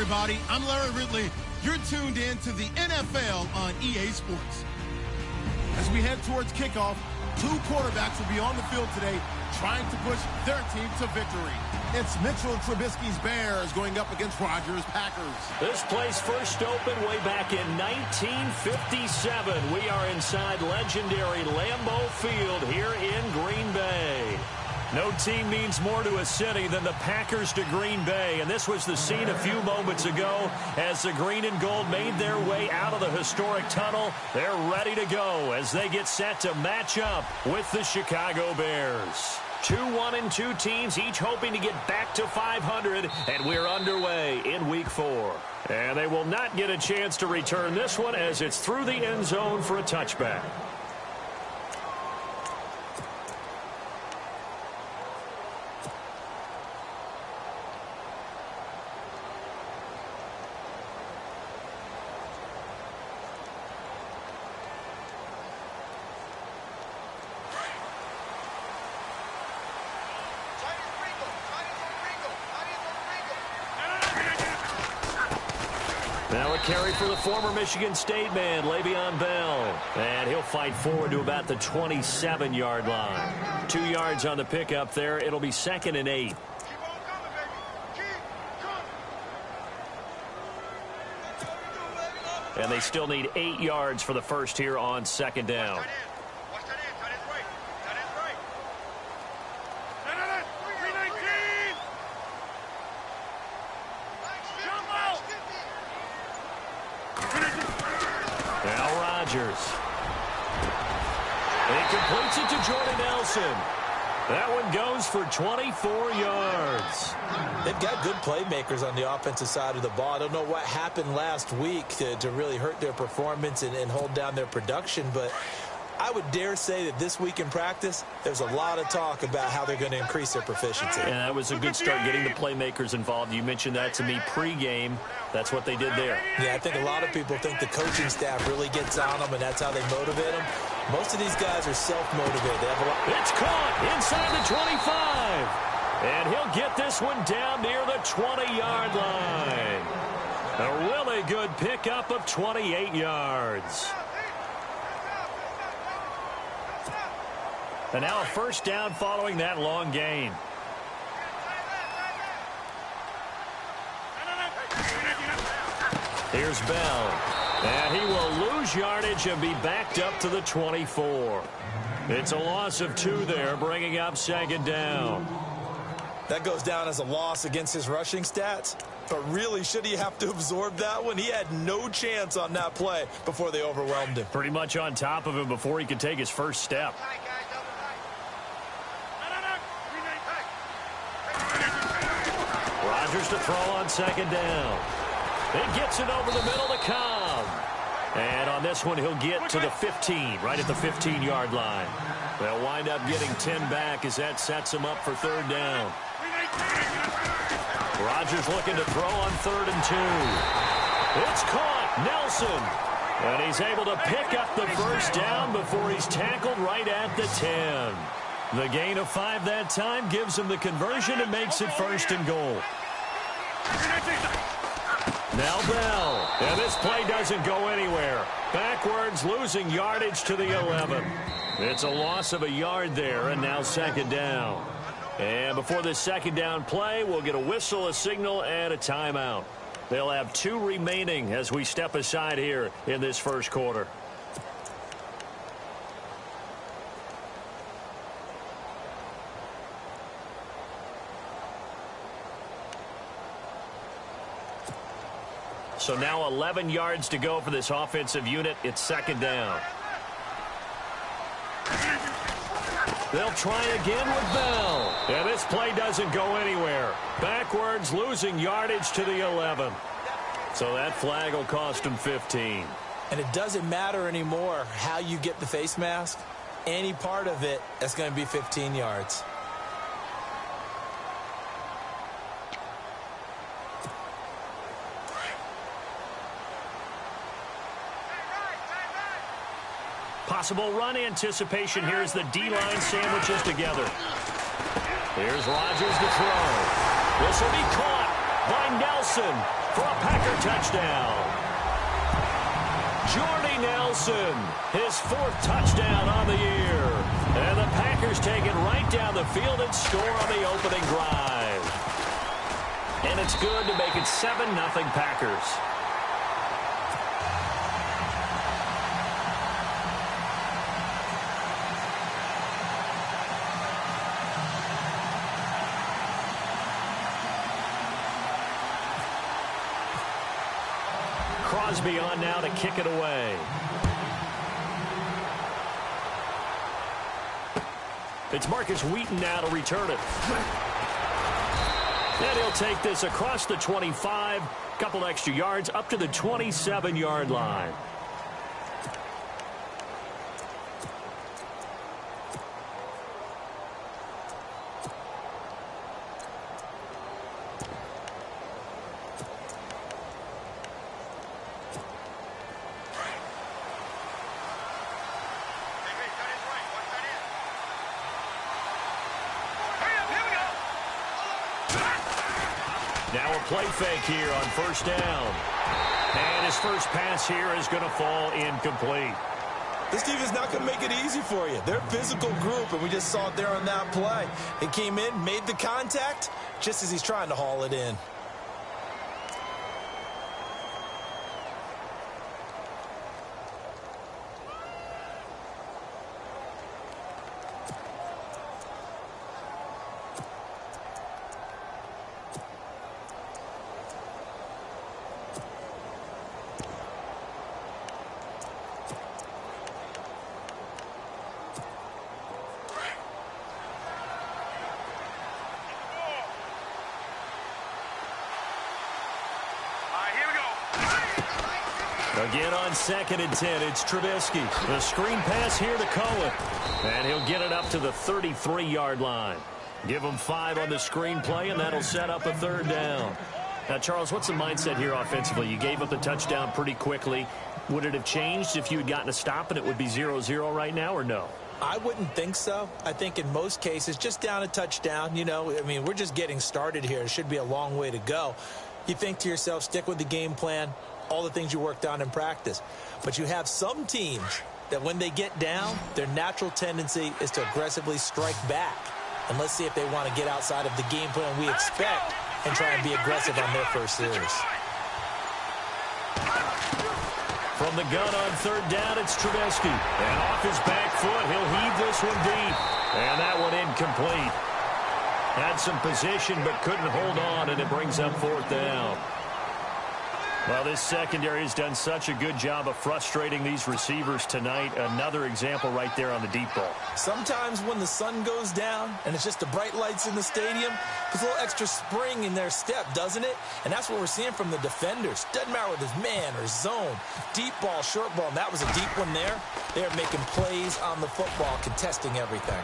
everybody. I'm Larry Ridley. You're tuned in to the NFL on EA Sports. As we head towards kickoff, two quarterbacks will be on the field today trying to push their team to victory. It's Mitchell Trubisky's Bears going up against Rodgers' Packers. This place first opened way back in 1957. We are inside legendary Lambeau Field here in Green Bay. No team means more to a city than the Packers to Green Bay, and this was the scene a few moments ago as the green and gold made their way out of the historic tunnel. They're ready to go as they get set to match up with the Chicago Bears. 2-1-2 teams, each hoping to get back to 500, and we're underway in Week 4. And they will not get a chance to return this one as it's through the end zone for a touchback. Now a carry for the former Michigan State man, Le'Veon Bell. And he'll fight forward to about the 27-yard line. 2 yards on the pickup there. It'll be 2nd and 8. And they still need 8 yards for the first here on 2nd down. Now Rodgers. He completes it to Jordan Nelson. That one goes for 24 yards. They've got good playmakers on the offensive side of the ball. I don't know what happened last week to really hurt their performance and hold down their production, but I would dare say that this week in practice, there's a lot of talk about how they're going to increase their proficiency. Yeah, that was a good start getting the playmakers involved. You mentioned that to me pregame. That's what they did there. Yeah, I think a lot of people think the coaching staff really gets on them, and that's how they motivate them. Most of these guys are self-motivated. They have a lot. It's caught inside the 25. And he'll get this one down near the 20-yard line. A really good pickup of 28 yards. And now a first down following that long gain. Here's Bell. And he will lose yardage and be backed up to the 24. It's a loss of 2 there, bringing up 2nd down. That goes down as a loss against his rushing stats. But really, should he have to absorb that one? He had no chance on that play before they overwhelmed him. Pretty much on top of him before he could take his first step. Rodgers to throw on 2nd down. He gets it over the middle to Cobb. And on this one, he'll get to the 15, right at the 15-yard line. They'll wind up getting 10 back as that sets him up for 3rd down. Rodgers looking to throw on 3rd and 2. It's caught. Nelson. And he's able to pick up the first down before he's tackled right at the 10. The gain of 5 that time gives him the conversion and makes it 1st and goal. Now Bell. And this play doesn't go anywhere. Backwards, losing yardage to the 11. It's a loss of a yard there, and now 2nd down. And before this 2nd down play, we'll get a whistle, a signal, and a timeout. They'll have 2 remaining as we step aside here in this first quarter. So now 11 yards to go for this offensive unit. It's 2nd down. They'll try again with Bell. And this play doesn't go anywhere. Backwards, losing yardage to the 11. So that flag will cost him 15. And it doesn't matter anymore how you get the face mask. Any part of it, that's going to be 15 yards. Possible run anticipation here as the D-line sandwiches together. Here's Rodgers to throw. This will be caught by Nelson. for a Packer touchdown. Jordy Nelson, his 4th touchdown on the year. And the Packers take it right down the field and score on the opening drive. And it's good to make it 7-0 Packers. Crosby on now to kick it away. It's Marcus Wheaton now to return it. And he'll take this across the 25, couple extra yards up to the 27-yard line. Now a play fake here on first down. And his first pass here is going to fall incomplete. This team is not going to make it easy for you. They're a physical group, and we just saw it there on that play. He came in, made the contact, just as he's trying to haul it in. Again on 2nd and 10, it's Trubisky. The screen pass here to Cohen. And he'll get it up to the 33-yard line. Give him 5 on the screen play, and that'll set up a 3rd down. Now, Charles, what's the mindset here offensively? You gave up the touchdown pretty quickly. Would it have changed if you had gotten a stop and it would be 0-0 right now, or no? I wouldn't think so. I think in most cases, just down a touchdown, you know, I mean, we're just getting started here. It should be a long way to go. You think to yourself, stick with the game plan, all the things you worked on in practice. But you have some teams that when they get down, their natural tendency is to aggressively strike back. And let's see if they want to get outside of the game plan we expect and try and be aggressive on their first series. From the gun on 3rd down, it's Trubisky. And off his back foot, he'll heave this one deep. And that one incomplete. Had some position but couldn't hold on, and it brings up 4th down. Well, this secondary has done such a good job of frustrating these receivers tonight. Another example right there on the deep ball. Sometimes when the sun goes down and it's just the bright lights in the stadium, there's a little extra spring in their step, doesn't it? And that's what we're seeing from the defenders. Doesn't matter whether it's man or zone, deep ball, short ball, and that was a deep one there. They're making plays on the football, contesting everything.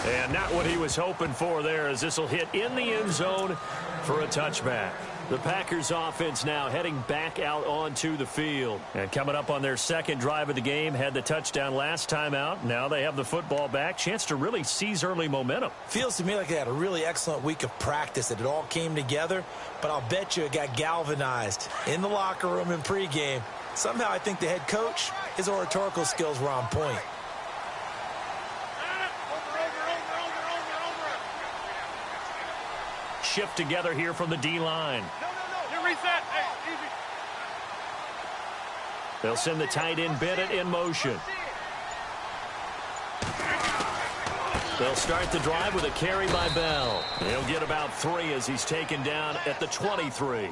And not what he was hoping for there, as this will hit in the end zone for a touchback. The Packers offense now heading back out onto the field. And coming up on their 2nd drive of the game, had the touchdown last time out. Now they have the football back. Chance to really seize early momentum. Feels to me like they had a really excellent week of practice, that it all came together. But I'll bet you it got galvanized in the locker room in pregame. Somehow I think the head coach, his oratorical skills were on point. Shift together here from the D-line. You reset. Hey, easy. They'll send the tight end Bennett in motion. They'll start the drive with a carry by Bell. He'll get about 3 as he's taken down at the 23.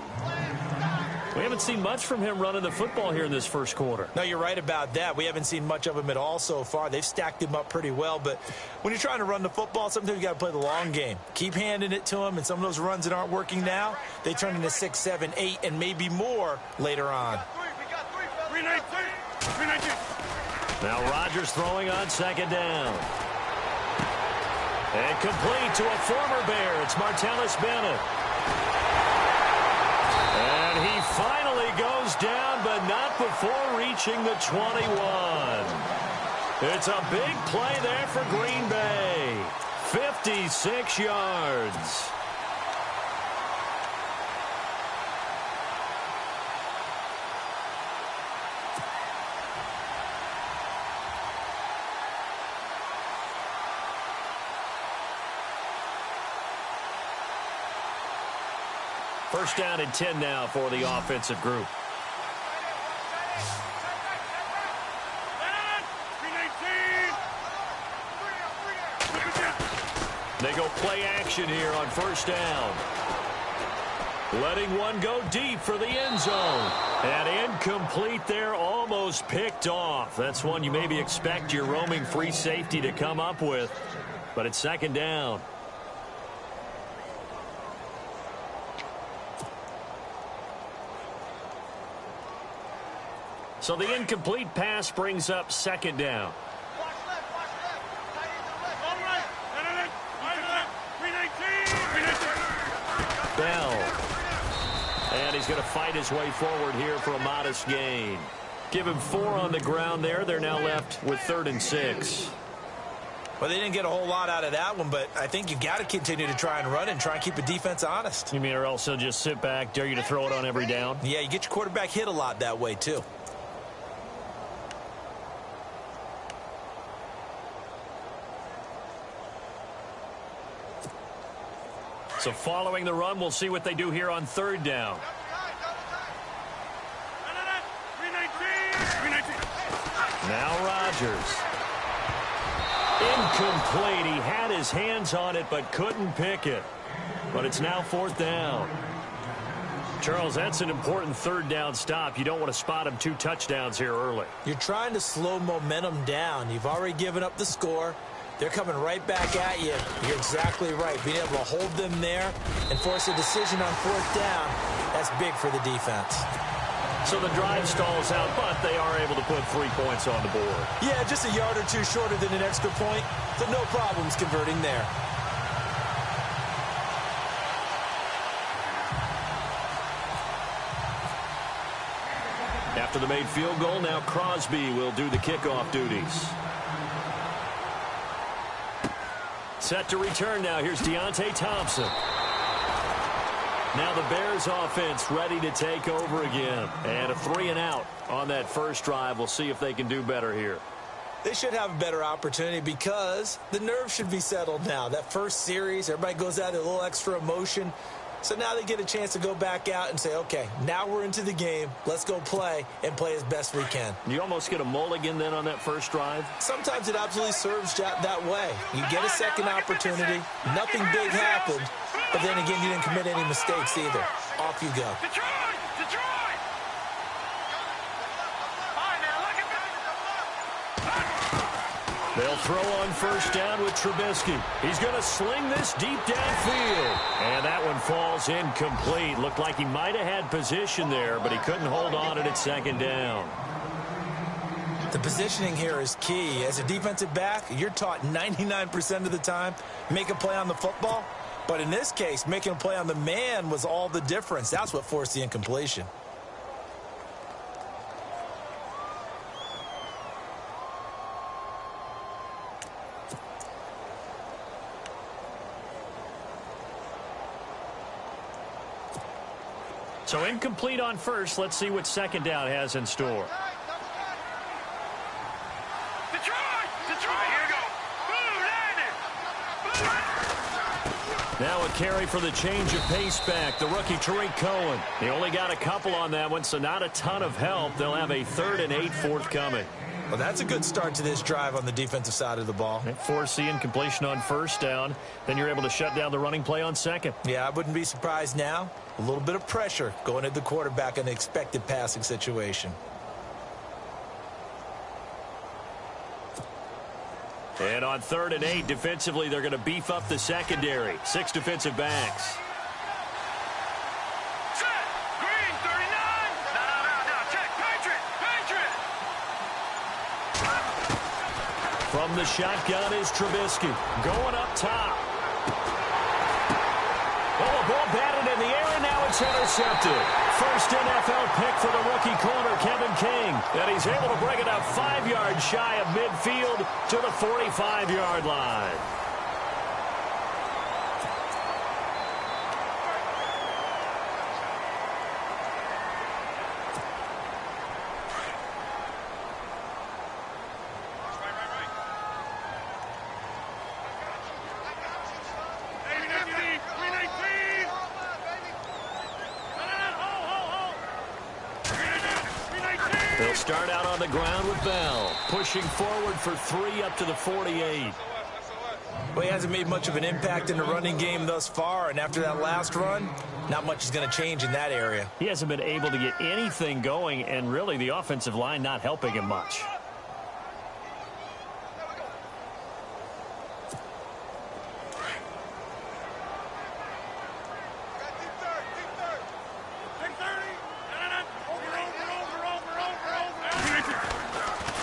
We haven't seen much from him running the football here in this first quarter. No, you're right about that. We haven't seen much of him at all so far. They've stacked him up pretty well, but when you're trying to run the football, sometimes you got to play the long game. Keep handing it to him, and some of those runs that aren't working now, they turn into 6, 7, 8, and maybe more later on. We got 319. Now Rodgers throwing on 2nd down. And complete to a former Bear. It's Martellus Bennett. And he finally goes down, but not before reaching the 21. It's a big play there for Green Bay. 56 yards. First down and 10 now for the offensive group. They go play action here on first down. Letting one go deep for the end zone. And incomplete there, almost picked off. That's one you maybe expect your roaming free safety to come up with. But it's second down. So the incomplete pass brings up second down. Bell. And he's going to fight his way forward here for a modest gain. Give him 4 on the ground there. They're now left with 3rd and 6. Well, they didn't get a whole lot out of that one, but I think you've got to continue to try and run and try and keep the defense honest. You mean, or else he'll just sit back, dare you to throw it on every down? Yeah, you get your quarterback hit a lot that way, too. So following the run, we'll see what they do here on 3rd down. Now Rodgers. Incomplete. He had his hands on it but couldn't pick it. But it's now 4th down. Charles, that's an important 3rd down stop. You don't want to spot him 2 touchdowns here early. You're trying to slow momentum down. You've already given up the score. They're coming right back at you. You're exactly right. Being able to hold them there and force a decision on 4th down, that's big for the defense. So the drive stalls out, but they are able to put 3 points on the board. Yeah, just a yard or 2 shorter than an extra point, so no problems converting there. After the made field goal, now Crosby will do the kickoff duties. Set to return now. Here's Deontay Thompson. Now the Bears offense ready to take over again. And a 3-and-out on that first drive. We'll see if they can do better here. They should have a better opportunity because the nerves should be settled now. That first series, everybody goes out with a little extra emotion. So now they get a chance to go back out and say, okay, now we're into the game. Let's go play and play as best we can. You almost get a mulligan then on that first drive? Sometimes it absolutely serves that way. You get a second opportunity. Nothing big happened. But then again, you didn't commit any mistakes either. Off you go. They'll throw on first down with Trubisky. He's going to sling this deep downfield. And that one falls incomplete. Looked like he might have had position there, but he couldn't hold on at second down. The positioning here is key. As a defensive back, you're taught 99% of the time, make a play on the football. But in this case, making a play on the man was all the difference. That's what forced the incompletion. So incomplete on first. Let's see what second down has in store. Now a carry for the change of pace back, the rookie Tariq Cohen. He only got a couple on that one, so not a ton of help. They'll have a 3rd and 8 forthcoming. Well, that's a good start to this drive on the defensive side of the ball. Force the incompletion on first down. Then you're able to shut down the running play on second. Yeah, I wouldn't be surprised now. A little bit of pressure going at the quarterback in an expected passing situation. And on 3rd and 8, defensively, they're going to beef up the secondary. 6 defensive backs. From the shotgun is Trubisky. Going up top. Oh, a ball batted in the air, and now it's intercepted. First NFL pick for the rookie corner, Kevin King. And he's able to bring it up 5 yards shy of midfield to the 45-yard line. start out on the ground with Bell. Pushing forward for 3 up to the 48. Well, he hasn't made much of an impact in the running game thus far, and after that last run, not much is going to change in that area. He hasn't been able to get anything going, and really the offensive line not helping him much.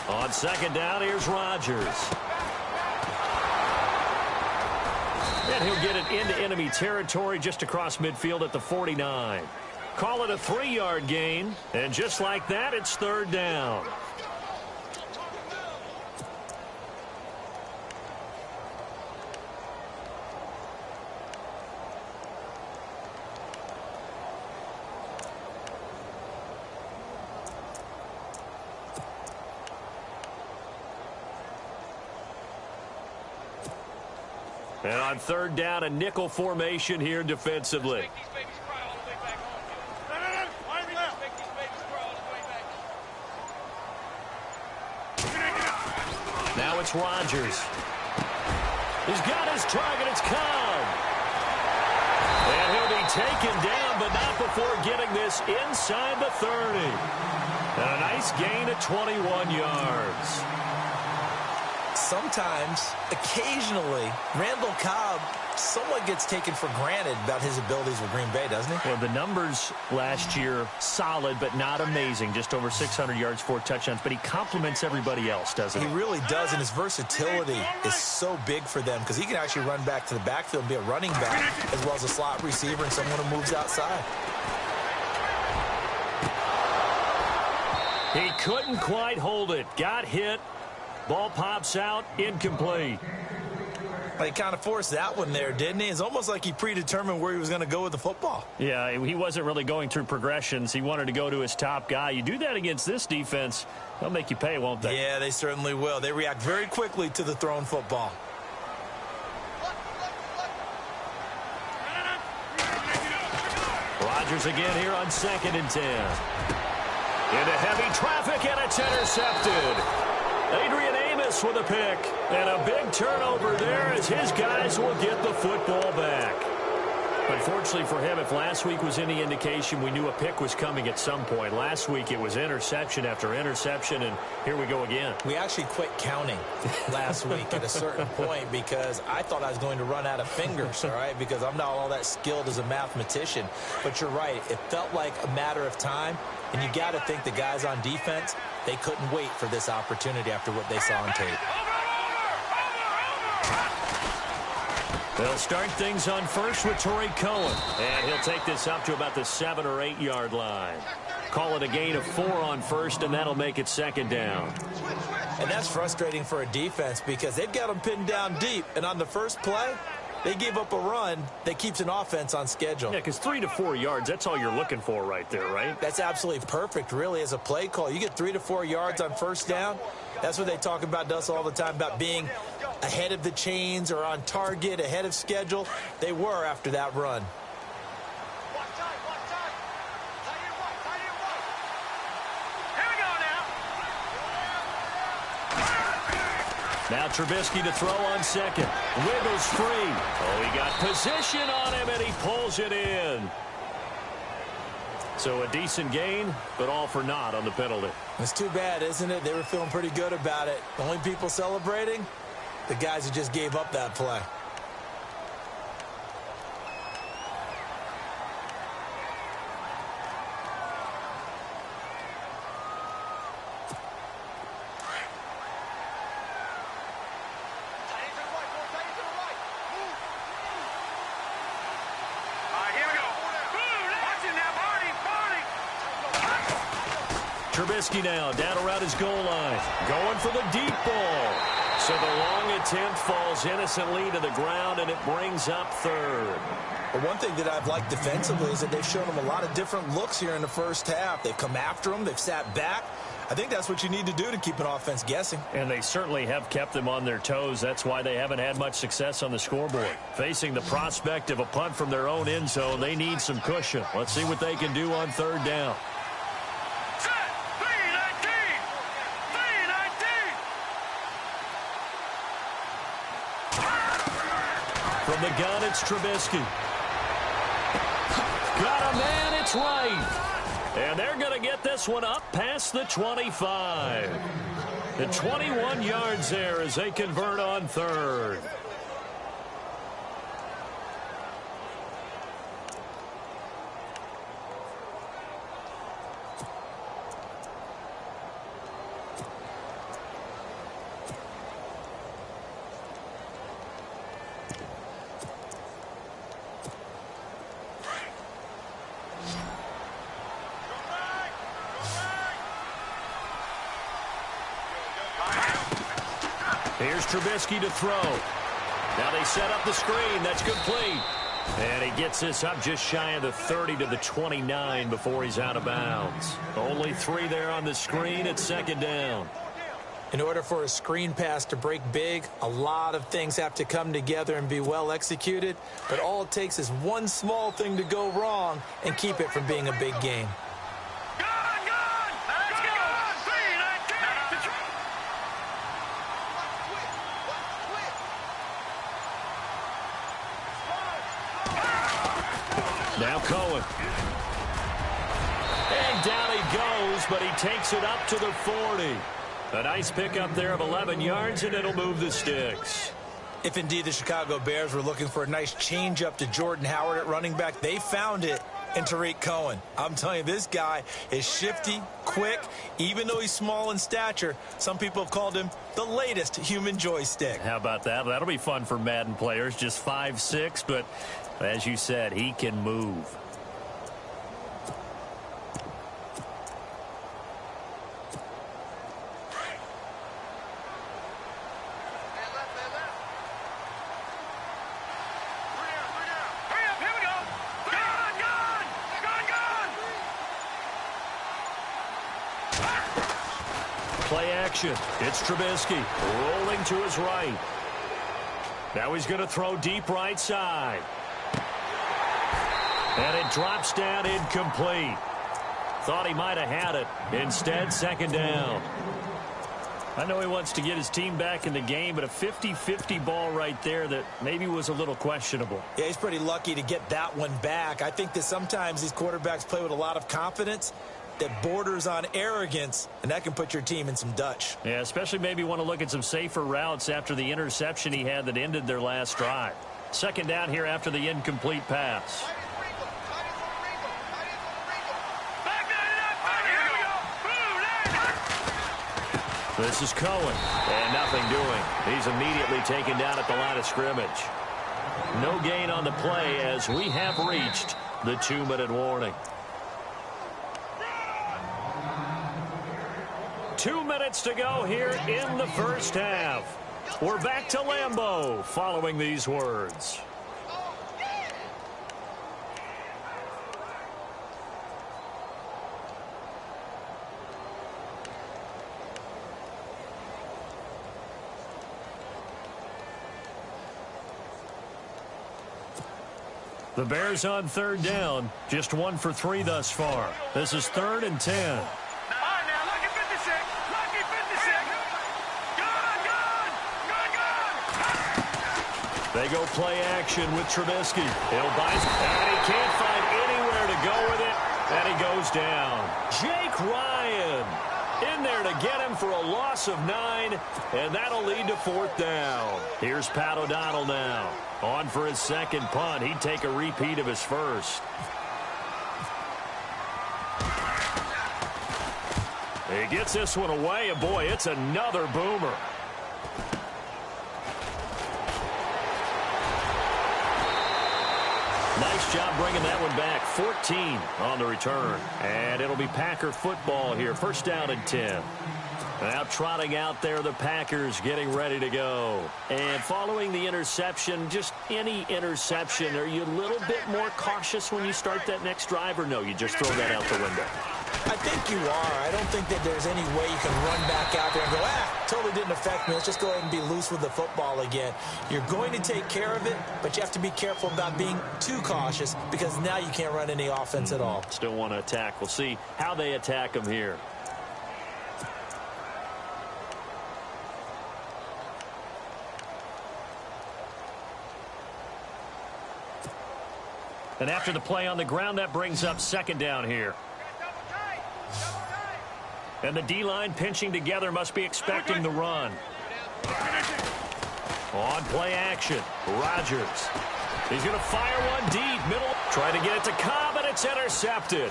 On second down, here's Rodgers. And he'll get it into enemy territory just across midfield at the 49. Call it a 3-yard gain. And just like that, it's third down. And on third down, a nickel formation here defensively. Now it's Rodgers. He's got his target. It's Cobb. And he'll be taken down, but not before getting this inside the 30. And a nice gain of 21 yards. Sometimes, occasionally, Randall Cobb somewhat gets taken for granted about his abilities with Green Bay, doesn't he? Well, the numbers last year, solid but not amazing. Just over 600 yards, 4 touchdowns. But he complements everybody else, doesn't he? He really does, and his versatility is so big for them because he can actually run back to the backfield and be a running back as well as a slot receiver and someone who moves outside. He couldn't quite hold it. Got hit. Ball pops out, incomplete. Well, he kind of forced that one there, didn't he? It's almost like he predetermined where he was going to go with the football. Yeah, he wasn't really going through progressions. He wanted to go to his top guy. You do that against this defense, they'll make you pay, won't they? Yeah, they certainly will. They react very quickly to the thrown football. Rodgers again here on 2nd and 10. Into heavy traffic, and it's intercepted. Adrian Amos with a pick, and a big turnover there as his guys will get the football back. Unfortunately for him, if last week was any indication, we knew a pick was coming at some point. Last week it was interception after interception, and here we go again. We actually quit counting last week at a certain point because I thought I was going to run out of fingers, all right, because I'm not all that skilled as a mathematician. But you're right. It felt like a matter of time, and you got to think the guys on defense, they couldn't wait for this opportunity after what they saw on tape. They'll start things on first with Torrey Cohen. And he'll take this up to about the 7- or 8-yard line. Call it a gain of 4 on first, and that'll make it 2nd down. And that's frustrating for a defense because they've got them pinned down deep. And on the first play, they gave up a run that keeps an offense on schedule. Yeah, because 3 to 4 yards, that's all you're looking for right there, right? That's absolutely perfect, really, as a play call. You get 3 to 4 yards on first down. That's what they talk about us all the time, about being ahead of the chains or on target, ahead of schedule. They were after that run. Now Trubisky to throw on 2nd. Wiggles free. Oh, he got position on him, and he pulls it in. So a decent gain, but all for naught on the penalty. It's too bad, isn't it? They were feeling pretty good about it. The only people celebrating, the guys who just gave up that play. Trubisky now down around his goal line. Going for the deep ball. So the long attempt falls innocently to the ground, and it brings up 3rd. But one thing that I've liked defensively is that they've shown them a lot of different looks here in the first half. They've come after them. They've sat back. I think that's what you need to do to keep an offense guessing. And they certainly have kept them on their toes. That's why they haven't had much success on the scoreboard. Facing the prospect of a punt from their own end zone, they need some cushion. Let's see what they can do on 3rd down. From the gun, it's Trubisky. Got a man, it's right. And they're going to get this one up past the 25. The 21 yards there as they convert on third. Here's Trubisky to throw. Now they set up the screen. That's complete. And he gets this up just shy of the 30 to the 29 before he's out of bounds. Only 3 there on the screen at second down. In order for a screen pass to break big, a lot of things have to come together and be well executed. But all it takes is one small thing to go wrong and keep it from being a big game. Now Cohen. And down he goes, but he takes it up to the 40. A nice pickup there of 11 yards, and it'll move the sticks. If indeed the Chicago Bears were looking for a nice change-up to Jordan Howard at running back, they found it in Tariq Cohen. I'm telling you, this guy is shifty, quick, even though he's small in stature. Some people have called him the latest human joystick. How about that? That'll be fun for Madden players, just 5'6", but as you said, he can move. Play action. It's Trubisky rolling to his right. Now he's going to throw deep right side. And it drops down incomplete. Thought he might have had it. Instead, second down. I know he wants to get his team back in the game, but a 50-50 ball right there that maybe was a little questionable. Yeah, he's pretty lucky to get that one back. I think that sometimes these quarterbacks play with a lot of confidence that borders on arrogance, and that can put your team in some Dutch. Yeah, especially maybe want to look at some safer routes after the interception he had that ended their last drive. Second down here after the incomplete pass. This is Cohen, and nothing doing. He's immediately taken down at the line of scrimmage. No gain on the play as we have reached the 2-minute warning. 2 minutes to go here in the first half. We're back to Lambeau following these words. The Bears on third down, just 1 for 3 thus far. This is 3rd and 10. They go play action with Trubisky. He'll buy, and he can't find anywhere to go with it, and he goes down. Jake Ryan in there to get him for a loss of 9, and that'll lead to 4th down. Here's Pat O'Donnell now. On for his second punt. He'd take a repeat of his first. He gets this one away, and boy, it's another boomer. Nice job bringing that one back. 14 on the return. And it'll be Packer football here. First down and 10. Now trotting out there, the Packers getting ready to go. And following the interception, just any interception, are you a little bit more cautious when you start that next drive, or no, you just throw that out the window? I think you are. I don't think that there's any way you can run back out there and go, totally didn't affect me. Let's just go ahead and be loose with the football again. You're going to take care of it, but you have to be careful about being too cautious because now you can't run any offense at all. Still want to attack. We'll see how they attack them here. And after the play on the ground, that brings up second down here. And the D-line pinching together must be expecting the run. On play action, Rodgers. He's going to fire one deep, middle. Trying to get it to Cobb, and it's intercepted.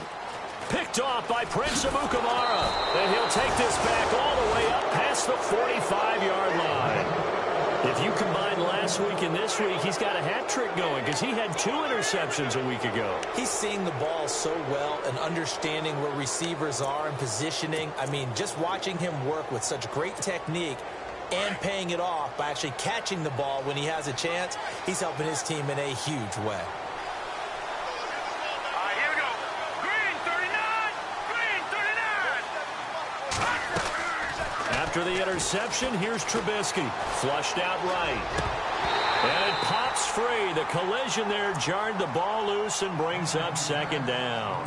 Picked off by Prince Amukamara. And he'll take this back all the way up past the 45-yard line. If you combine last week and this week, he's got a hat trick going because he had 2 interceptions a week ago. He's seeing the ball so well and understanding where receivers are and positioning. I mean, just watching him work with such great technique and paying it off by actually catching the ball when he has a chance, he's helping his team in a huge way. Here we go. Green 39. Green 39. After the interception, here's Trubisky. Flushed out right. And it pops free. The collision there jarred the ball loose and brings up second down.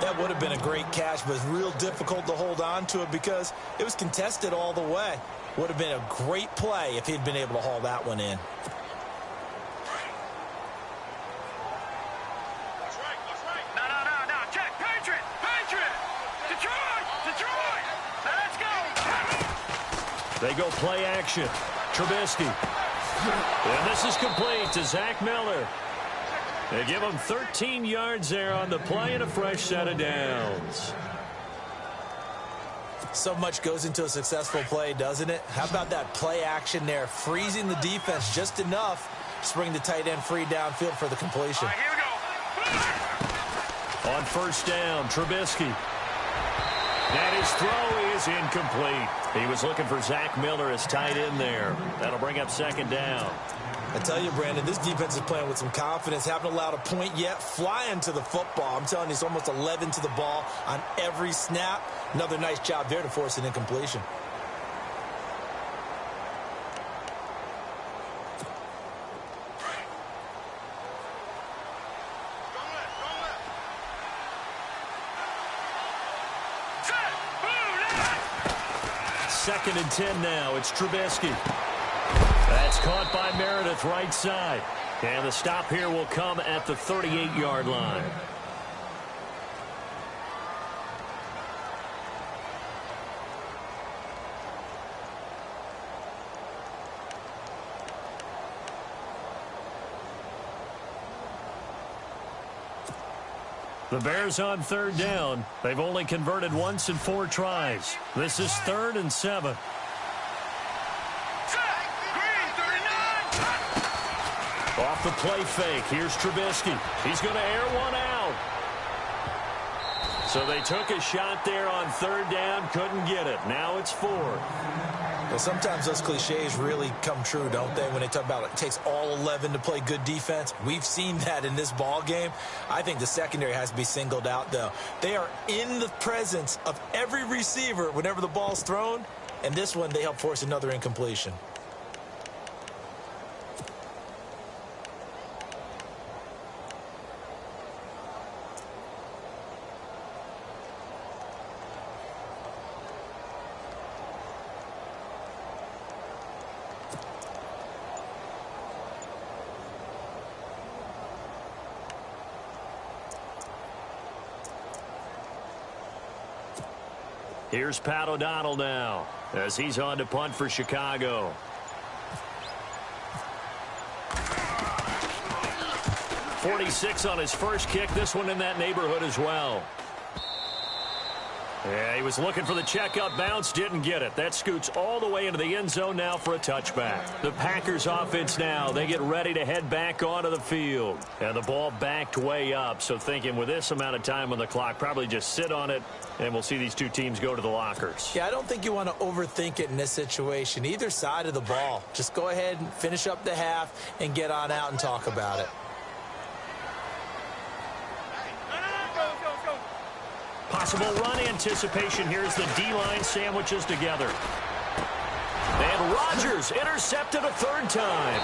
That would have been a great catch, but it's real difficult to hold on to it because it was contested all the way. Would have been a great play if he'd been able to haul that one in. That's right. No. Check. Patriot. Detroit. Now let's go. They go play action. Trubisky. And this is complete to Zach Miller. They give him 13 yards there on the play and a fresh set of downs. So much goes into a successful play, doesn't it? How about that play action there, freezing the defense just enough to bring the tight end free downfield for the completion. Here we go. On first down, Trubisky. And his throw is incomplete. He was looking for Zach Miller as tight end there. That'll bring up second down. I tell you, Brandon, this defense is playing with some confidence. Haven't allowed a point yet. Flying to the football. I'm telling you, it's almost 11 to the ball on every snap. Another nice job there to force an incompletion. Second and 10 now. It's Trubisky. That's caught by Meredith right side. And the stop here will come at the 38-yard line. The Bears on third down. They've only converted once in 4 tries. This is 3rd and 7. Off the play fake. Here's Trubisky. He's going to air one out. So they took a shot there on third down. Couldn't get it. Now it's 4th. Well, sometimes those cliches really come true, don't they, when they talk about it takes all 11 to play good defense. We've seen that in this ball game. I think the secondary has to be singled out, though. They are in the presence of every receiver whenever the ball's thrown, and this one they help force another incompletion. Here's Pat O'Donnell now as he's on to punt for Chicago. .46 on his first kick. This one in that neighborhood as well. Yeah, he was looking for the checkup bounce, didn't get it. That scoots all the way into the end zone now for a touchback. The Packers offense now, they get ready to head back onto the field. And the ball backed way up, so thinking with this amount of time on the clock, probably just sit on it, and we'll see these two teams go to the lockers. Yeah, I don't think you want to overthink it in this situation. Either side of the ball. Just go ahead and finish up the half and get on out and talk about it. Possible run anticipation. Here's the D-line sandwiches together. And Rodgers intercepted a third time.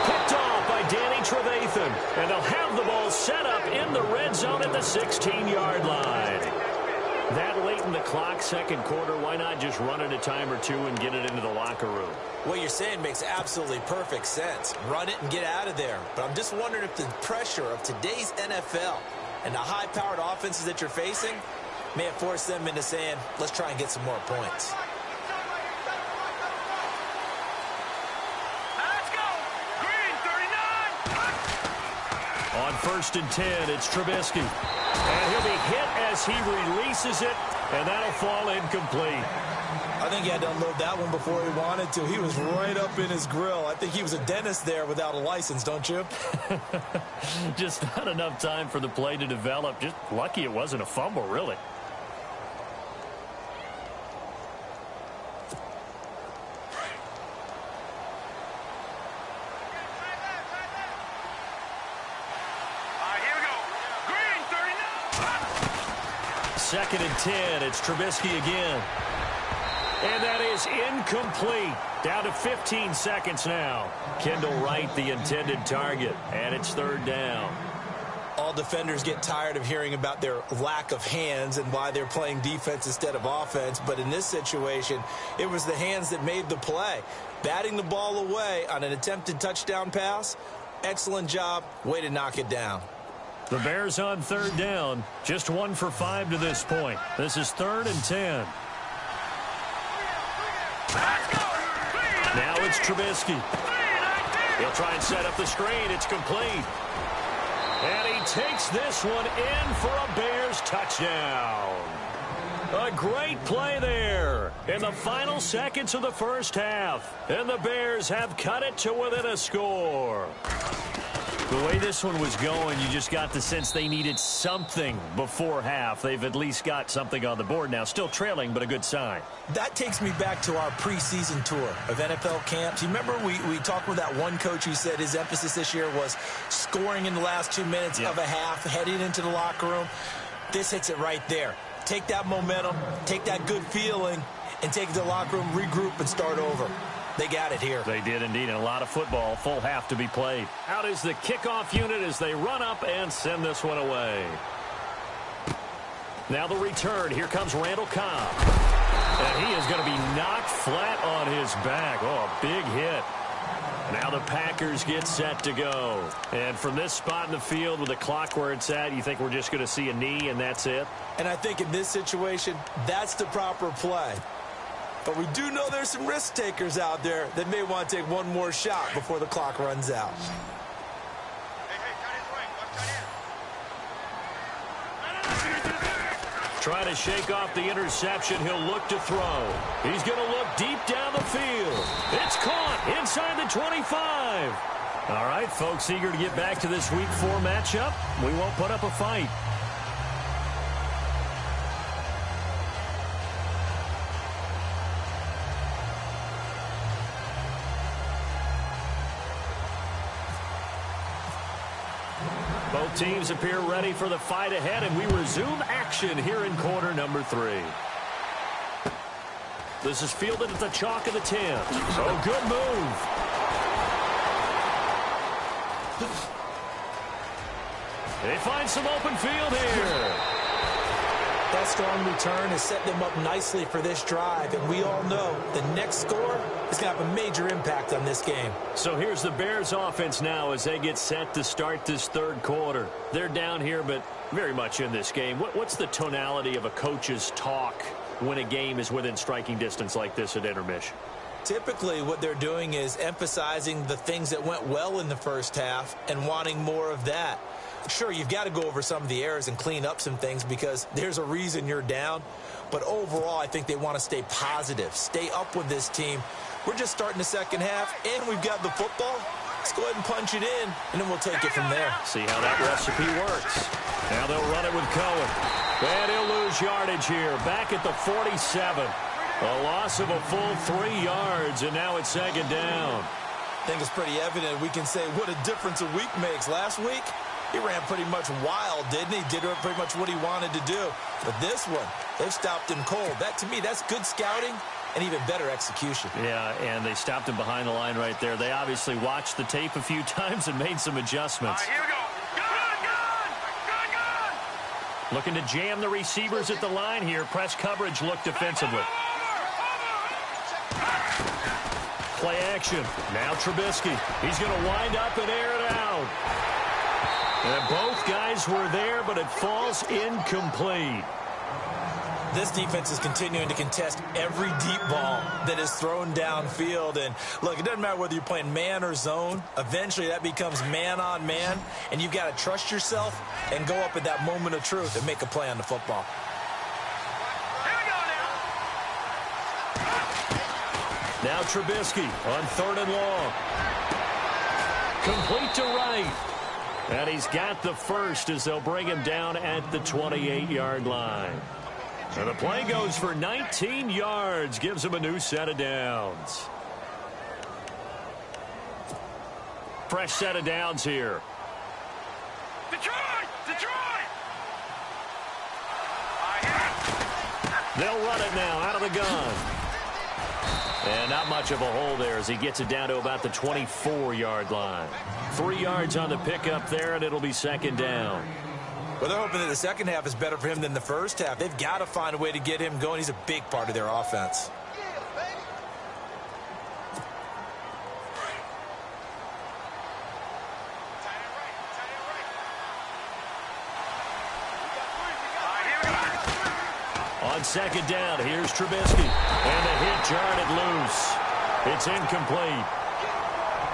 Picked off by Danny Trevathan. And they'll have the ball set up in the red zone at the 16-yard line. That late in the clock, second quarter, why not just run it a time or two and get it into the locker room? What you're saying makes absolutely perfect sense. Run it and get out of there. But I'm just wondering if the pressure of today's NFL and the high-powered offenses that you're facing may have forced them into saying, let's try and get some more points. Let's go. Green, 39. On 1st and 10, it's Trubisky. And he'll be hit as he releases it, and that'll fall incomplete. I think he had to unload that one before he wanted to. He was right up in his grill. I think he was a dentist there without a license, don't you? Just not enough time for the play to develop. Just lucky it wasn't a fumble, really. Second and 10, it's Trubisky again. And that is incomplete. Down to 15 seconds now. Kendall Wright, the intended target, and it's 3rd down. All defenders get tired of hearing about their lack of hands and why they're playing defense instead of offense. But in this situation, it was the hands that made the play. Batting the ball away on an attempted touchdown pass, excellent job. Way to knock it down. The Bears on 3rd down. Just 1 for 5 to this point. This is 3rd and 10. Now it's Trubisky. He'll try and set up the screen. It's complete. And he takes this one in for a Bears touchdown. A great play there in the final seconds of the first half. And the Bears have cut it to within a score. The way this one was going, you just got the sense they needed something before half. They've at least got something on the board now. Still trailing, but a good sign. That takes me back to our preseason tour of NFL camps. You remember we talked with that one coach who said his emphasis this year was scoring in the last 2 minutes of a half, heading into the locker room. This hits it right there. Take that momentum, take that good feeling, and take it to the locker room, regroup, and start over. They got it here. They did indeed, and a lot of football, full half to be played. Out is the kickoff unit as they run up and send this one away. Now the return. Here comes Randall Cobb. And he is going to be knocked flat on his back. Oh, a big hit. Now the Packers get set to go. And from this spot in the field with the clock where it's at, you think we're just going to see a knee and that's it? And I think in this situation, that's the proper play. But we do know there's some risk takers out there that may want to take one more shot before the clock runs out. Trying to shake off the interception. He'll look to throw. He's going to look deep down the field. It's caught inside the 25. All right, folks, eager to get back to this Week 4 matchup. We won't put up a fight. Both teams appear ready for the fight ahead, and we resume action here in quarter number 3. This is fielded at the chalk of the 10. Oh, good move. They find some open field here. That strong return has set them up nicely for this drive, and we all know the next score is going to have a major impact on this game. So here's the Bears offense now as they get set to start this third quarter. They're down here, but very much in this game. What's the tonality of a coach's talk when a game is within striking distance like this at intermission? Typically, what they're doing is emphasizing the things that went well in the first half and wanting more of that. Sure, you've got to go over some of the errors and clean up some things because there's a reason you're down. But overall, I think they want to stay positive, stay up with this team. We're just starting the second half, and we've got the football. Let's go ahead and punch it in, and then we'll take it from there. See how that recipe works. Now they'll run it with Cohen. And he'll lose yardage here, back at the 47. A loss of a full 3 yards, and now it's second down. I think it's pretty evident we can say what a difference a week makes. Last week, he ran pretty much wild, didn't he? Did pretty much what he wanted to do. But this one, they've stopped him cold. That, to me, that's good scouting and even better execution. Yeah, and they stopped him behind the line right there. They obviously watched the tape a few times and made some adjustments. Here we go. Good. Looking to jam the receivers at the line here. Press coverage look defensively. Play action. Now Trubisky. He's going to wind up and air it out. And both guys were there, but it falls incomplete. This defense is continuing to contest every deep ball that is thrown downfield. And, look, it doesn't matter whether you're playing man or zone. Eventually, that becomes man on man. And you've got to trust yourself and go up at that moment of truth and make a play on the football. Now Trubisky on 3rd and long. Complete to right. And he's got the first as they'll bring him down at the 28-yard line. And the play goes for 19 yards, gives him a new set of downs. Fresh set of downs here. Detroit! Detroit! They'll run it now out of the gun. And not much of a hole there as he gets it down to about the 24-yard line. 3 yards on the pickup there, and it'll be 2nd down. Well, they're hoping that the second half is better for him than the first half. They've got to find a way to get him going. He's a big part of their offense. On 2nd down, here's Trubisky. And the hit jarred it loose. It's incomplete.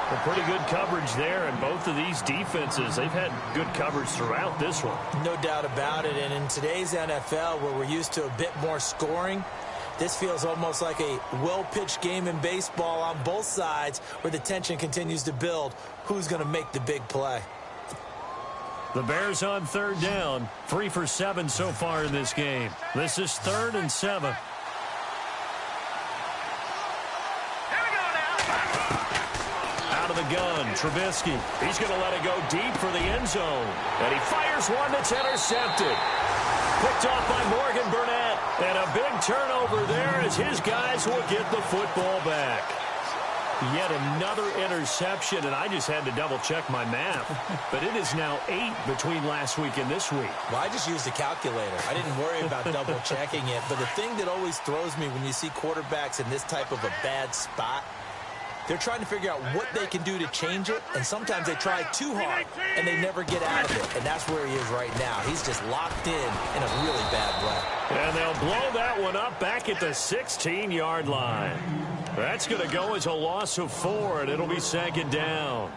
Well, pretty good coverage there, and both of these defenses, they've had good coverage throughout this one. No doubt about it, and in today's NFL, where we're used to a bit more scoring, this feels almost like a well-pitched game in baseball on both sides where the tension continues to build. Who's going to make the big play? The Bears on 3rd down, 3 for 7 so far in this game. This is 3rd and 7. Out of the gun, Trubisky. He's going to let it go deep for the end zone. And he fires one that's intercepted. Picked off by Morgan Burnett. And a big turnover there as his guys will get the football back. Yet another interception, and I just had to double-check my math. But it is now 8 between last week and this week. Well, I just used a calculator. I didn't worry about double-checking it. But the thing that always throws me when you see quarterbacks in this type of a bad spot, they're trying to figure out what they can do to change it, and sometimes they try too hard, and they never get out of it. And that's where he is right now. He's just locked in a really bad way. And they'll blow that one up back at the 16-yard line. That's going to go as a loss of 4, and it'll be 2nd down.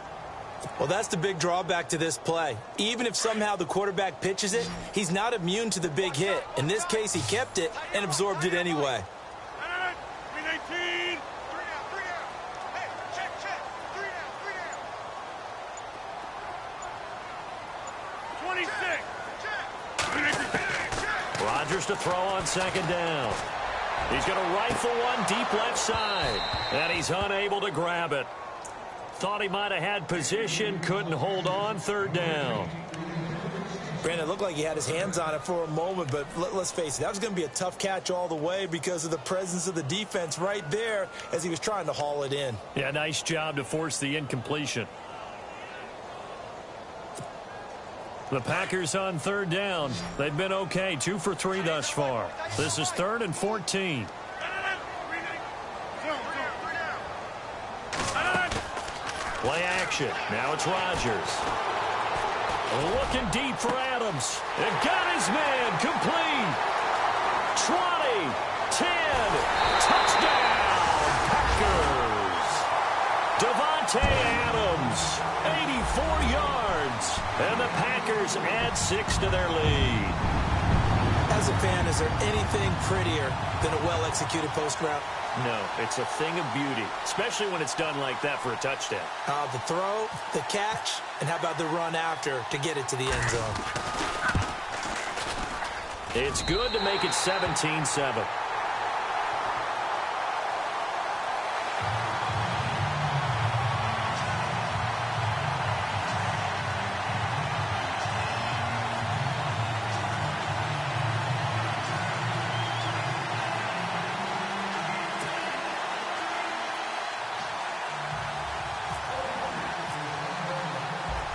Well, that's the big drawback to this play. Even if somehow the quarterback pitches it, he's not immune to the big hit. In this case, he kept it and absorbed it anyway. 26. Rodgers to throw on 2nd down. He's going to rifle one deep left side. And he's unable to grab it. Thought he might have had position, couldn't hold on. 3rd down. Brandon, it looked like he had his hands on it for a moment, but let's face it, that was going to be a tough catch all the way because of the presence of the defense right there as he was trying to haul it in. Yeah, nice job to force the incompletion. The Packers on 3rd down. They've been okay, 2 for 3 thus far. This is 3rd and 14. Play action. Now it's Rodgers. Looking deep for Adams. And got his man complete. 20, 10, touchdown, Packers. Davante Adams, 84 yards. And the Packers add 6 to their lead. As a fan, is there anything prettier than a well-executed post route? No, it's a thing of beauty, especially when it's done like that for a touchdown. The throw, the catch, and how about the run after to get it to the end zone? It's good to make it 17-7.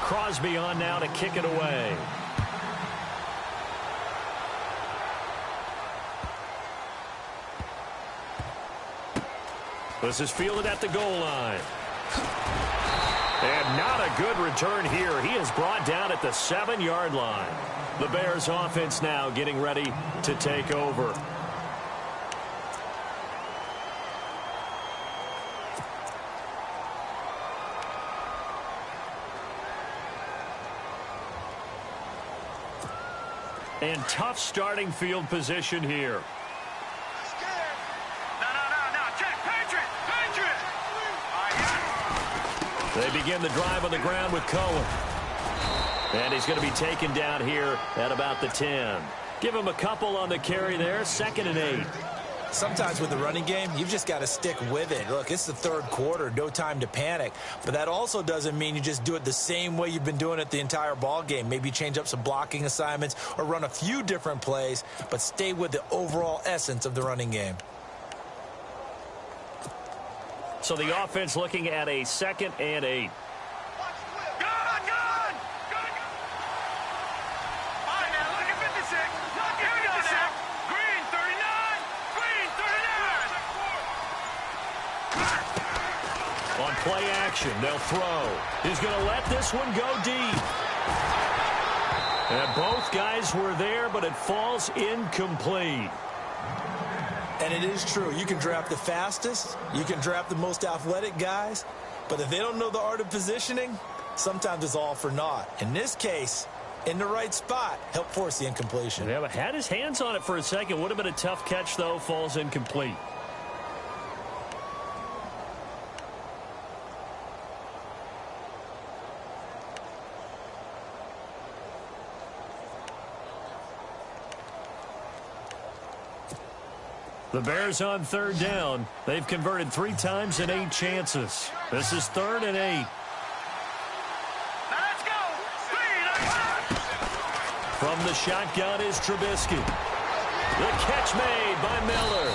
Crosby on now to kick it away. This is fielded at the goal line. And not a good return here. He is brought down at the 7-yard line. The Bears offense now getting ready to take over. And tough starting field position here. They begin the drive on the ground with Cohen. And he's going to be taken down here at about the 10. Give him a couple on the carry there. 2nd and 8. Sometimes with the running game, you've just got to stick with it. Look, it's the 3rd quarter, no time to panic. But that also doesn't mean you just do it the same way you've been doing it the entire ball game. Maybe change up some blocking assignments or run a few different plays, but stay with the overall essence of the running game. So the offense looking at a 2nd and 8. On play action, they'll throw. He's going to let this one go deep. And both guys were there, but it falls incomplete. And it is true. You can draft the fastest. You can draft the most athletic guys. But if they don't know the art of positioning, sometimes it's all for naught. In this case, in the right spot, help force the incompletion. Yeah, but had his hands on it for a second. Would have been a tough catch, though. Falls incomplete. The Bears on 3rd down. They've converted 3 times in 8 chances. This is 3rd and 8. Let's go. From the shotgun is Trubisky. The catch made by Miller.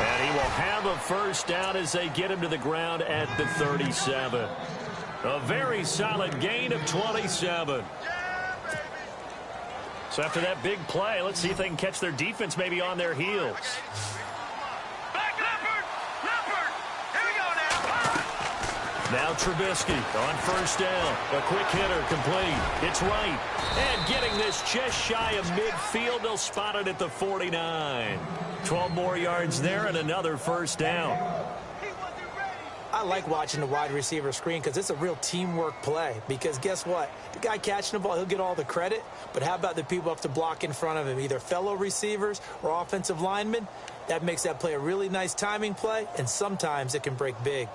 And he will have a 1st down as they get him to the ground at the 37. A very solid gain of 27. So after that big play, let's see if they can catch their defense maybe on their heels. Back Leopard. Here we go now. Now Trubisky on 1st down. A quick hitter complete. It's right. And getting this just shy of midfield. They'll spot it at the 49. 12 more yards there and another 1st down. I like watching the wide receiver screen because it's a real teamwork play. Because guess what? The guy catching the ball, he'll get all the credit. But how about the people up to block in front of him, either fellow receivers or offensive linemen? That makes that play a really nice timing play, and sometimes it can break big.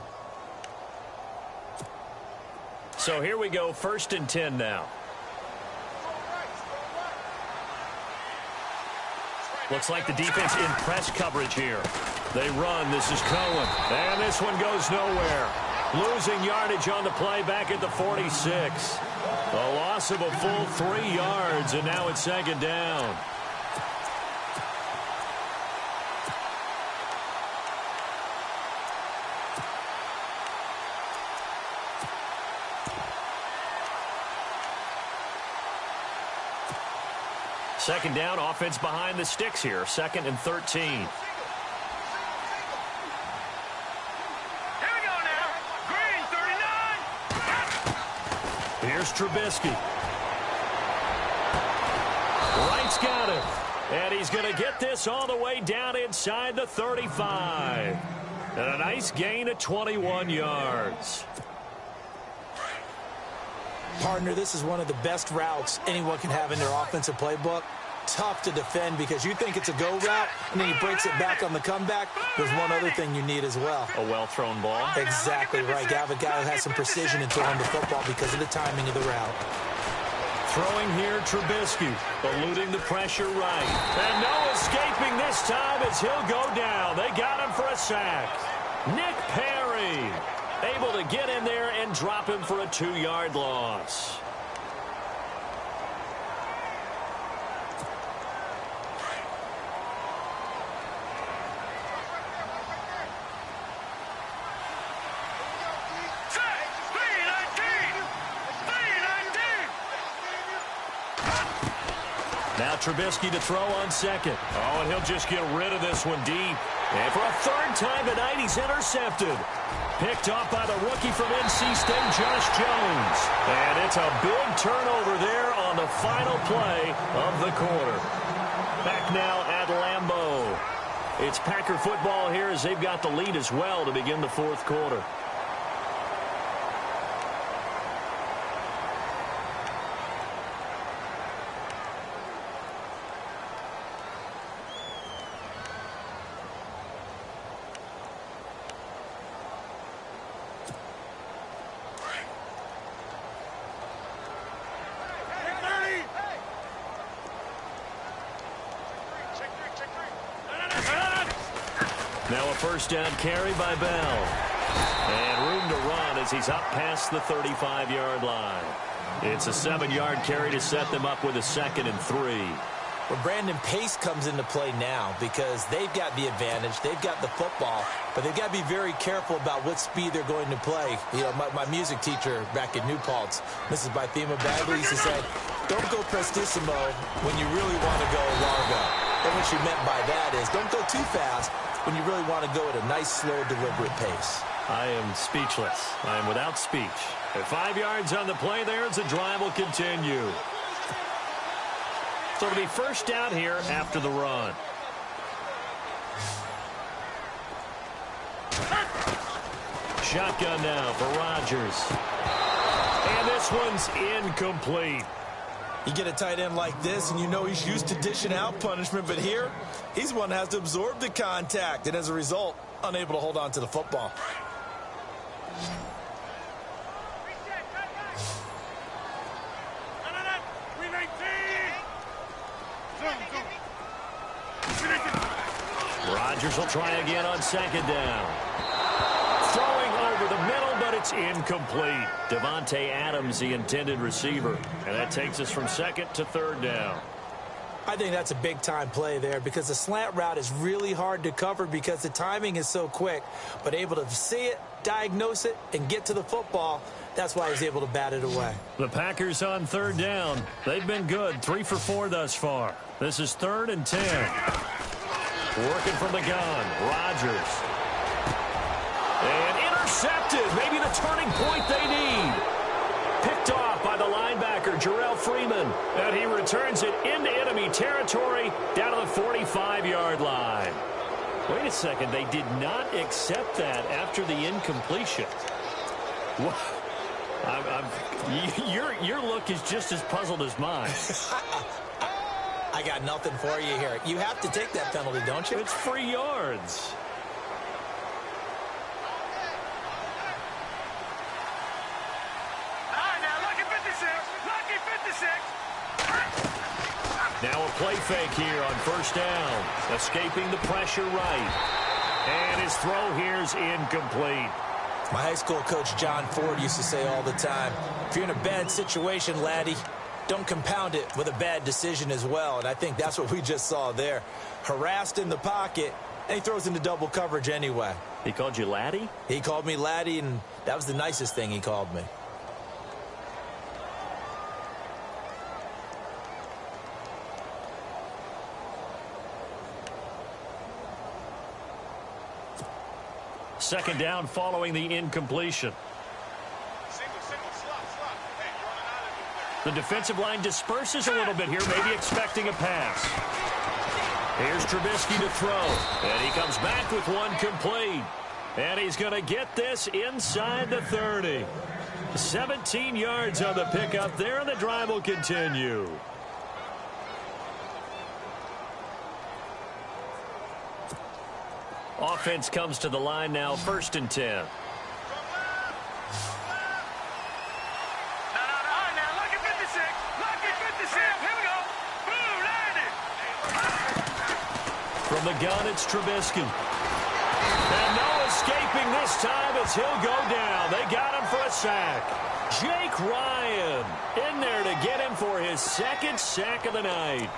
So here we go, 1st and 10 now. Looks like the defense in press coverage here. They run. This is Cohen. And this one goes nowhere. Losing yardage on the play back at the 46. A loss of a full 3 yards, and now it's 2nd down. Second down, offense behind the sticks here. 2nd and 13. Here's Trubisky. Wright's got it. And he's going to get this all the way down inside the 35. And a nice gain of 21 yards. Partner, this is one of the best routes anyone can have in their offensive playbook. Tough to defend because you think it's a go route, and then he breaks it back on the comeback. There's one other thing you need as well. A well-thrown ball. Exactly right. You have a guy who has some precision in throwing the football because of the timing of the route. Throwing here, Trubisky, eluding the pressure right. And no escaping this time as he'll go down. They got him for a sack. Nick Perry able to get in there and drop him for a 2-yard loss. Now Trubisky to throw on second. Oh, and he'll just get rid of this one deep. And for a third time tonight, he's intercepted. Picked off by the rookie from NC State, Josh Jones. And it's a big turnover there on the final play of the quarter. Back now at Lambeau. It's Packer football here as they've got the lead as well to begin the fourth quarter. Now a first down carry by Bell. And room to run as he's up past the 35-yard line. It's a 7-yard carry to set them up with a 2nd and 3. Well, Brandon, pace comes into play now because they've got the advantage. They've got the football, but they've got to be very careful about what speed they're going to play. You know, my music teacher back at New Paltz, Mrs. Bythema Bagley, used to say, don't go prestissimo when you really want to go largo. And what she meant by that is don't go too fast when you really want to go at a nice, slow, deliberate pace. I am speechless. I am without speech. At 5 yards on the play there as the drive will continue. So it'll be first down here after the run. Shotgun now for Rodgers. And this one's incomplete. You get a tight end like this, and you know he's used to dishing out punishment, but here, he's one that has to absorb the contact, and as a result, unable to hold on to the football. Rodgers will try again on second down. Throwing over the middle, but it's incomplete. Devontae Adams, the intended receiver. And that takes us from second to third down. I think that's a big-time play there because the slant route is really hard to cover because the timing is so quick. But able to see it, diagnose it, and get to the football, that's why he's able to bat it away. The Packers on third down. They've been good, 3 for 4 thus far. This is 3rd and 10. Working from the gun, Rodgers. And intercepted, maybe the turning point they need. Picked off by the linebacker, Jarrell Freeman. And he returns it into enemy territory down to the 45-yard line. Wait a second, they did not accept that after the incompletion. Your look is just as puzzled as mine. I got nothing for you here. You have to take that penalty, don't you? It's free yards. Now a play fake here on first down. Escaping the pressure right. And his throw here's incomplete. My high school coach, John Ford, used to say all the time, if you're in a bad situation, laddie, don't compound it with a bad decision as well. And I think that's what we just saw there. Harassed in the pocket, and he throws into double coverage anyway. He called you laddie? He called me laddie, and that was the nicest thing he called me. Second down following the incompletion. The defensive line disperses a little bit here, maybe expecting a pass. Here's Trubisky to throw, and he comes back with one complete. And he's going to get this inside the 30. 17 yards on the pickup there, and the drive will continue. Offense comes to the line now, 1st and 10. From the gun, it's Trubisky. And no escaping this time as he'll go down. They got him for a sack. Jake Ryan in there to get him for his 2nd sack of the night.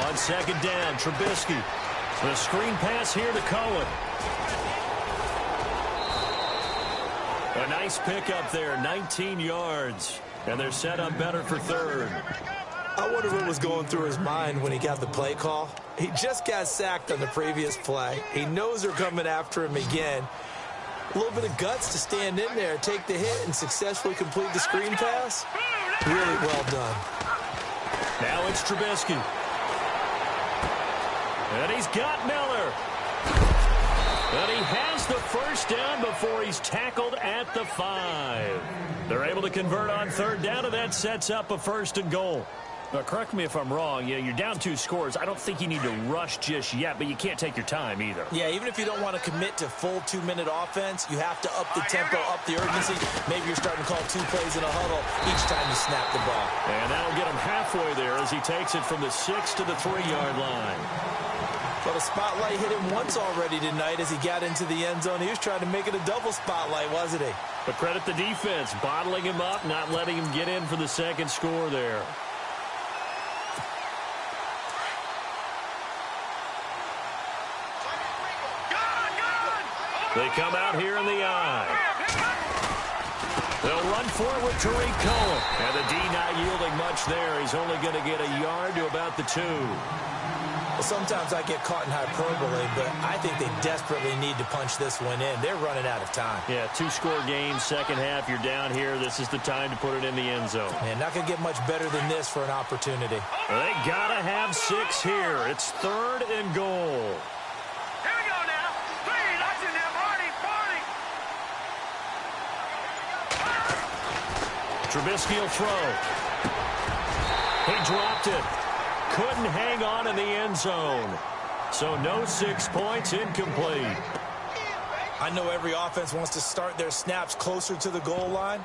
On second down, Trubisky. The screen pass here to Cohen. A nice pickup there, 19 yards. And they're set up better for third. I wonder what was going through his mind when he got the play call. He just got sacked on the previous play. He knows they're coming after him again. A little bit of guts to stand in there, take the hit, and successfully complete the screen pass. Really well done. Now it's Trubisky. And he's got Miller. And he has the first down before he's tackled at the 5. They're able to convert on third down, and that sets up a 1st and goal. Now, correct me if I'm wrong. You're down 2 scores. I don't think you need to rush just yet, but you can't take your time either. Yeah, even if you don't want to commit to full 2-minute offense, you have to up the tempo, up the urgency. Maybe you're starting to call 2 plays in a huddle each time you snap the ball. And that'll get him halfway there as he takes it from the 6 to the 3-yard line. Well, the spotlight hit him once already tonight as he got into the end zone. He was trying to make it a double spotlight, wasn't he? But credit the defense, bottling him up, not letting him get in for the 2nd score there. They come out here in the I. They'll run forward with Tariq Cohen. And the D not yielding much there. He's only going to get a yard to about the 2. Well, sometimes I get caught in hyperbole, but I think they desperately need to punch this one in. They're running out of time. Yeah, 2-score game, second half. You're down here. This is the time to put it in the end zone. Man, not going to get much better than this for an opportunity. They got to have 6 here. It's 3rd and goal. Trubisky will throw. He dropped it. Couldn't hang on in the end zone. So no 6 points, incomplete. I know every offense wants to start their snaps closer to the goal line,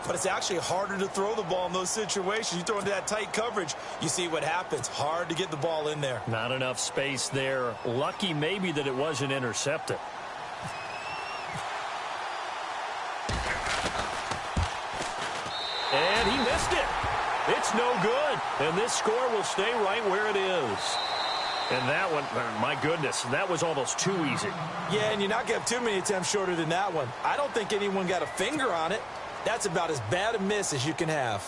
but it's actually harder to throw the ball in those situations. You throw into that tight coverage, you see what happens. Hard to get the ball in there. Not enough space there. Lucky maybe that it wasn't intercepted. And he missed it. It's no good. And this score will stay right where it is. And that one, my goodness, that was almost too easy. Yeah, and you're not going to have too many attempts shorter than that one. I don't think anyone got a finger on it. That's about as bad a miss as you can have.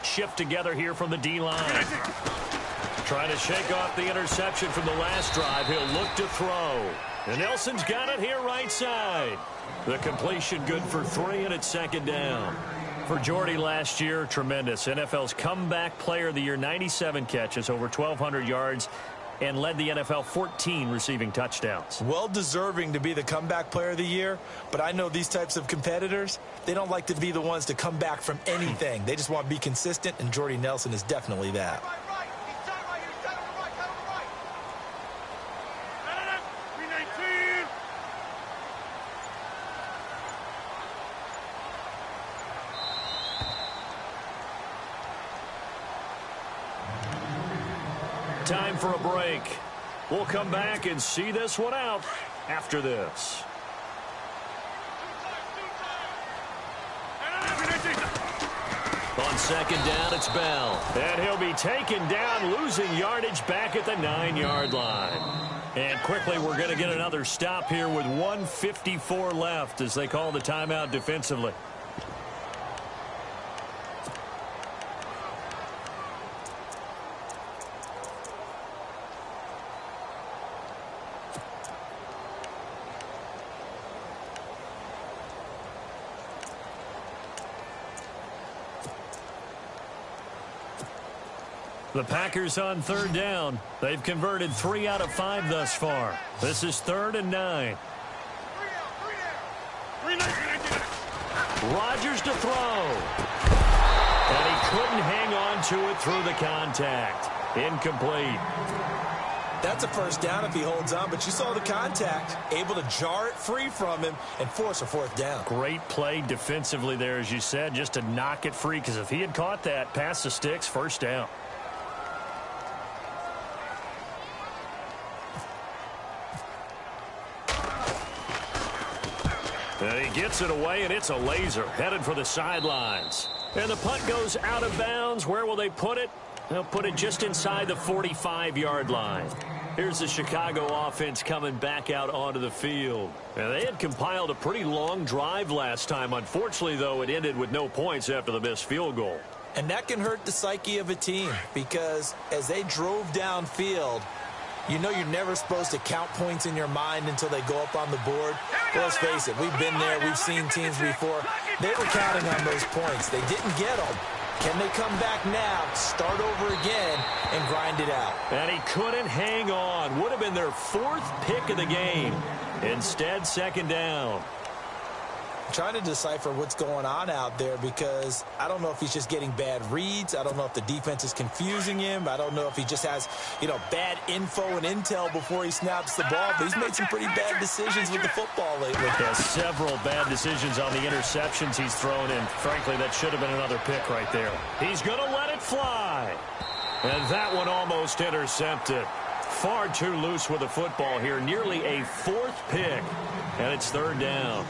Shift together here from the D-line. Trying to shake off the interception from the last drive. He'll look to throw. And Nelson's got it here right side. The completion good for 3, and it's 2nd down. For Jordy last year, tremendous. NFL's comeback player of the year, 97 catches, over 1,200 yards, and led the NFL 14 receiving touchdowns. Well deserving to be the comeback player of the year, but I know these types of competitors, they don't like to be the ones to come back from anything. They just want to be consistent, and Jordy Nelson is definitely that. Time for a break. We'll come back and see this one out after this. On 2nd down, it's Bell. And he'll be taken down, losing yardage back at the 9-yard line. And quickly, we're going to get another stop here with 1:54 left as they call the timeout defensively. The Packers on 3rd down. They've converted 3 out of 5 thus far. This is 3rd and 9. Rodgers to throw. And he couldn't hang on to it through the contact. Incomplete. That's a 1st down if he holds on, but you saw the contact. Able to jar it free from him and force a 4th down. Great play defensively there, as you said, just to knock it free, because if he had caught that, past the sticks, 1st down. Hits it away, and it's a laser headed for the sidelines. And the punt goes out of bounds. Where will they put it? They'll put it just inside the 45-yard line. Here's the Chicago offense coming back out onto the field. And they had compiled a pretty long drive last time. Unfortunately, though, it ended with no points after the missed field goal. And that can hurt the psyche of a team because as they drove downfield, you know you're never supposed to count points in your mind until they go up on the board. Well, let's face it, we've been there. We've seen teams before. They were counting on those points. They didn't get them. Can they come back now, start over again, and grind it out? And he couldn't hang on. Would have been their 4th pick of the game. Instead, 2nd down. I'm trying to decipher what's going on out there because I don't know if he's just getting bad reads. I don't know if the defense is confusing him. I don't know if he just has, bad info and intel before he snaps the ball. But he's made some pretty bad decisions with the football lately. Has several bad decisions on the interceptions he's thrown in. Frankly, that should have been another pick right there. He's going to let it fly. And that one almost intercepted. Far too loose with the football here. Nearly a 4th pick. And it's 3rd down.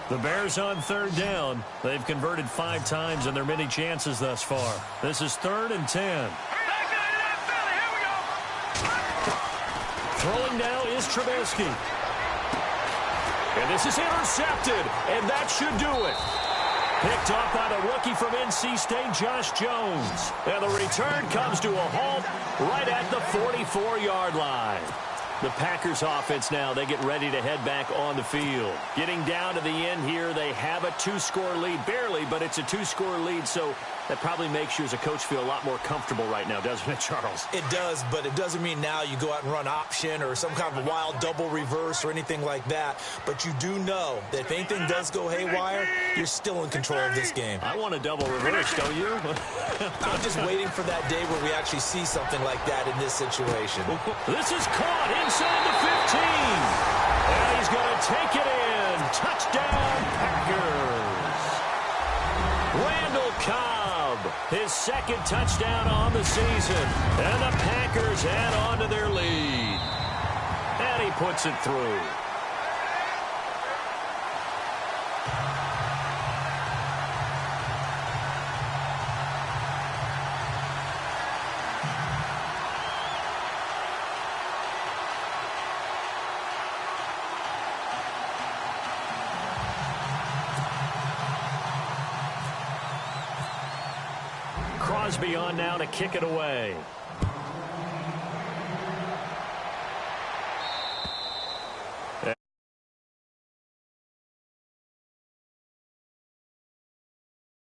The Bears on 3rd down. They've converted 5 times in their many chances thus far. This is 3rd and 10. Throwing now is Trubisky. And this is intercepted. And that should do it. Picked off by the rookie from NC State, Josh Jones. And the return comes to a halt right at the 44-yard line. The Packers offense now, they get ready to head back on the field. Getting down to the end here, they have a 2-score lead. Barely, but it's a 2-score lead, so that probably makes you as a coach feel a lot more comfortable right now, doesn't it, Charles? It does, but it doesn't mean now you go out and run option or some kind of a wild double reverse or anything like that. But you do know that if anything does go haywire, you're still in control of this game. I want a double reverse, don't you? I'm just waiting for that day where we actually see something like that in this situation. This is caught inside the 15. And he's going to take it in. Touchdown, Packers. Randall Cobb, his 2nd touchdown on the season. And the Packers add on to their lead. And he puts it through. Crosby on now to kick it away.